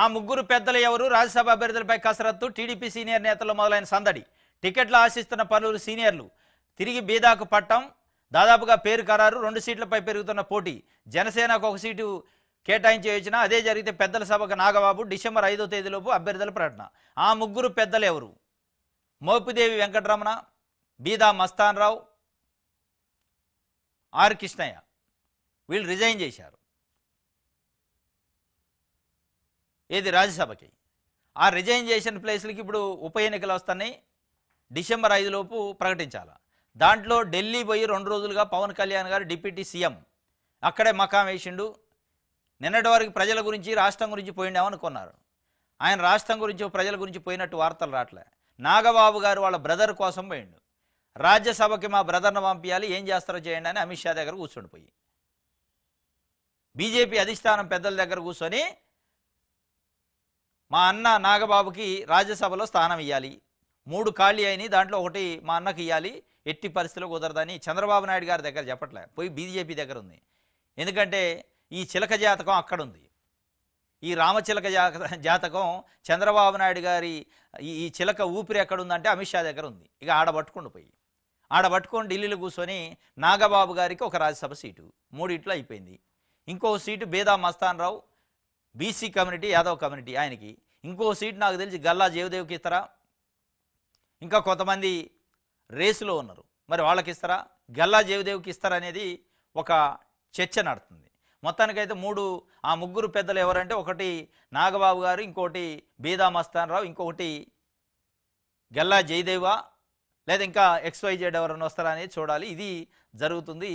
ఆ ముగ్గురు పెద్దలు ఎవరు? రాజ్యసభ అభ్యర్థులపై కసరత్తు, టీడీపీ సీనియర్ నేతల్లో మొదలైన సందడి. టికెట్లు ఆశిస్తున్న పలువురు సీనియర్లు తిరిగి బీదాకు పట్టం. దాదాపుగా పేరు ఖరారు. 2 సీట్లపై పెరుగుతున్న పోటీ. జనసేనకు 1 సీటు కేటాయించే యోచన. అదే జరిగితే పెద్దల సభకు నాగబాబు. డిసెంబర్ 5వ తేదీలోపు అభ్యర్థుల ప్రకటన. ఆ ముగ్గురు పెద్దలు ఎవరు? మోపిదేవి వెంకటరమణ, బీదా మస్తాన్ రావు, ఆర్ కృష్ణయ్య. వీళ్ళు రిజైన్ చేశారు ఏది రాజ్యసభకి. ఆ రిజైన్ చేసిన ప్లేస్లకి ఇప్పుడు ఉప ఎన్నికలు వస్తున్నాయి. డిసెంబర్ 5 లోపు ప్రకటించాలి. దాంట్లో ఢిల్లీ పోయి 2 రోజులుగా పవన్ కళ్యాణ్ గారు డిప్యూటీ సీఎం అక్కడే మకాం వేసిండు. నిన్నటి వరకు ప్రజల గురించి రాష్ట్రం గురించి పోయిండేమనుకున్నారు. ఆయన రాష్ట్రం గురించి ప్రజల గురించి పోయినట్టు వార్తలు రావట్లే. నాగబాబు గారు వాళ్ళ బ్రదర్ కోసం పోయిండు. రాజ్యసభకి మా బ్రదర్ను పంపించాలి, ఏం చేస్తారో చేయండి అని అమిత్ షా దగ్గర కూర్చొనిపోయి బీజేపీ అధిష్టానం పెద్దల దగ్గర కూర్చొని మా అన్న నాగబాబుకి రాజ్యసభలో స్థానం ఇవ్వాలి, 3 ఖాళీ అయినాయి, దాంట్లో 1 మా అన్నకి ఇవ్వాలి, ఎట్టి పరిస్థితిలో కుదరదని చంద్రబాబు నాయుడు గారి దగ్గర చెప్పట్లే, పోయి బీజేపీ దగ్గర ఉంది. ఎందుకంటే ఈ చిలక జాతకం అక్కడ ఉంది. ఈ రామచిలక జాతకం చంద్రబాబు నాయుడు గారి ఈ చిలక ఊపిరి ఎక్కడుందంటే అమిత్ షా దగ్గర ఉంది. ఇక ఆడబట్టుకొని ఢిల్లీలో కూర్చొని నాగబాబు గారికి ఒక రాజ్యసభ సీటు 3 ఇట్లు అయిపోయింది. ఇంకో సీటు బేదా మస్తాన్ రావు, బీసీ కమ్యూనిటీ, యాదవ్ కమ్యూనిటీ, ఆయనకి. ఇంకో సీటు నాకు తెలిసి గల్లా జయదేవ్కి ఇస్తారా, ఇంకా కొంతమంది రేసులో ఉన్నారు, మరి వాళ్ళకి ఇస్తారా, గల్లా జయదేవ్కి ఇస్తారా అనేది ఒక చర్చ నడుతుంది. మొత్తానికైతే ఆ ముగ్గురు పెద్దలు ఎవరంటే, ఒకటి నాగబాబు గారు, ఇంకోటి బీదా మస్తాన్ రావు, ఇంకొకటి గల్లా జయదేవా, లేదా ఇంకా XYZ ఎవరైనా వస్తారా అనేది చూడాలి. ఇది జరుగుతుంది.